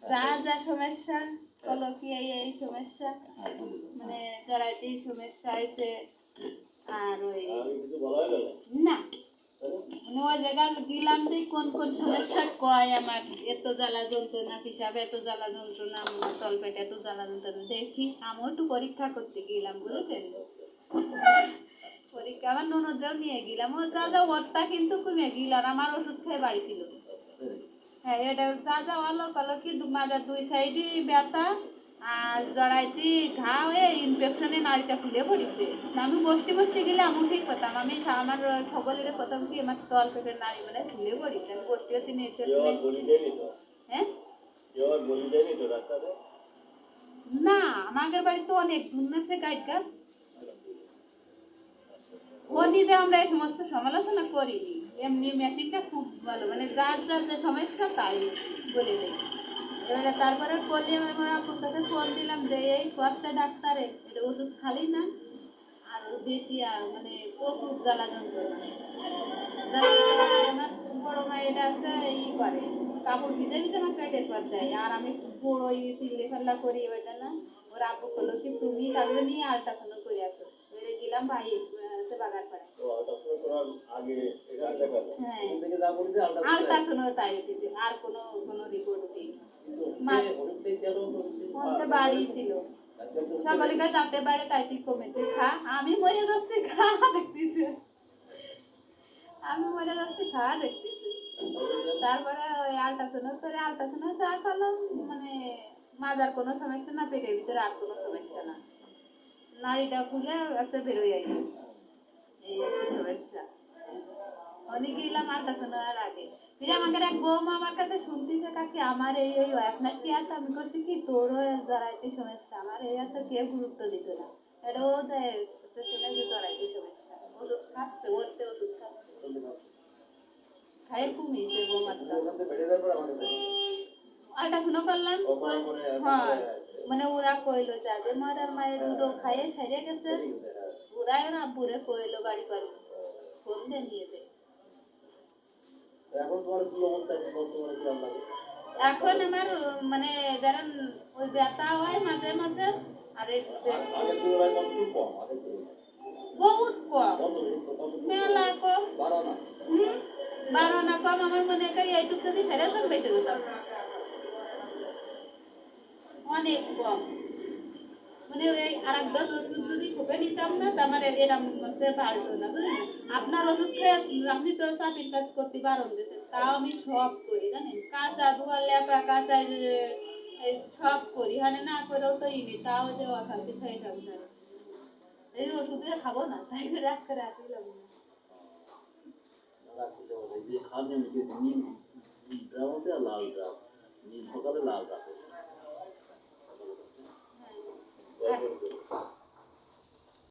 যা যা সমস্যা কলো কি এই সমস্যা মানে জড়াইতে সমস্যা হয়েছে আর ওই না মানে ওই জায়গা গেলাম যে কোন কোন সমস্যা কয় আমার এত জ্বালা যন্ত্রণা হিসাবে এত জ্বালা যন্ত্রণা আমার তলপেটে এত জ্বালা যন্ত্রণা দেখি আমিও একটু পরীক্ষা করতে গেলাম বুঝেছেন পরীক্ষা আমার ননদরাও নিয়ে গেলাম ও যা যা ওরটা কিন্তু কমে গেল আর আমার ওষুধ খেয়ে বাড়ি ছিল হ্যাঁ এটা যা যা ভালো কলো কি মাজার দুই সাইডই ব্যথা আর জড়াইতে ঘা হয়ে ইনফেকশনে নাড়িটা ফুলে পড়েছে আমি বসতে বসতে গেলে আমি ঠিক পেতাম আমি আমার সকলের প্রথম কি আমার তল পেটের নাড়ি মানে ফুলে পড়েছে আমি বসতে বসতে নিয়েছি হ্যাঁ না আমাদের বাড়ি তো অনেক দূর না সে গাইডগার ও নিজে আমরা এই সমস্ত সমালোচনা করিনি এমনি মেশিনটা খুব ভালো মানে যার যার যে সমস্যা তাই বলে দেয় এবারে তারপরে করলাম আমার আপুর কাছে ফোন দিলাম যে এই করছে ডাক্তারে এটা ওষুধ খালি না আর বেশি আর মানে প্রচুর জ্বালা যন্ত্রণা আমার বড় মায়েরা আছে ই করে কাপড় ভিজে ভিজে আমার পেটের পর দেয় আর আমি বড় চিল্লে ফেল্লা করি ওইটা না ওর আপু করলো কি তুমি তাহলে নিয়ে আলট্রাসাউন্ড করে আসো গেলাম ভাই সে বাগান পাড়ায় আলট্রাসাউন্ড তাই দিছে আর কোনো কোনো রিপোর্ট দিই বাড়ি ছিল সকলে যাতে পারে তাই তুই কমেছে খা আমি মরে যাচ্ছি খা দেখতেছি আমি মরে যাচ্ছি খা দেখতেছি তারপরে ওই আলট্রাসাউন্ড করে আলট্রাসাউন্ড যা করলাম মানে মাজার কোনো সমস্যা না পেটের ভিতরে আর কোনো সমস্যা না নাড়িটা খুলে একটা বেরোয় যাই এই একটা সমস্যা অনেক গেলাম আলট্রাসাউন্ড আগে আমাকে এক বৌমা আমার কাছে শুনতেছে কাকি আমার এই এই আপনার কি আছে আমি বলছি কি তোরও জড়াইতে সমস্যা আমার এই এত কেউ গুরুত্ব দিত না এটাও যায় শুনে যে জড়াইতে সমস্যা ওষুধ খাচ্ছে ওরতে ওষুধ খাচ্ছে খায় কমিয়েছে বৌমাটা আলট্রাসাউন্ড করলাম হ্যাঁ মানে ওরা কইলো যাবে মারার মায়ের উদো খাইয়ে সেরে গেছে ওরা ওরা আব্বুরে কইলো বাড়ি বাড়ি ফোন দিয়ে নিয়ে যায় এখন তোমার কি অবস্থা বর্তমানে কি লাগে এখন আমার মানে ধরেন ওই ব্যথা হয় মাঝে মাঝে আর আগে তুলনায় কত কম আগে বহুত কম মেলা কম 12 না 12 না কম আমার মনে করি এইটুকু যদি ছেড়ে দেন বেঁচে যেতাম অনেক কম মানে ওই আর এক ডোজ ওষুধ যদি খুবই নিতাম না তো আমার এরকম করতে পারতো না বুঝলেন আপনার ওষুধ খেয়ে আপনি তো চাপির কাজ করতে বারণ দিয়েছেন তাও আমি সব করি জানেন কাঁচা দুয়ার লেপা কাঁচা সব করি মানে না করেও তো ইনি তাও যে অশান্তি খেয়ে সংসার এই ওষুধে খাবো না তাই করে রাখ করে আসিলাম না রাখতে হবে যে খাওয়া নিয়ে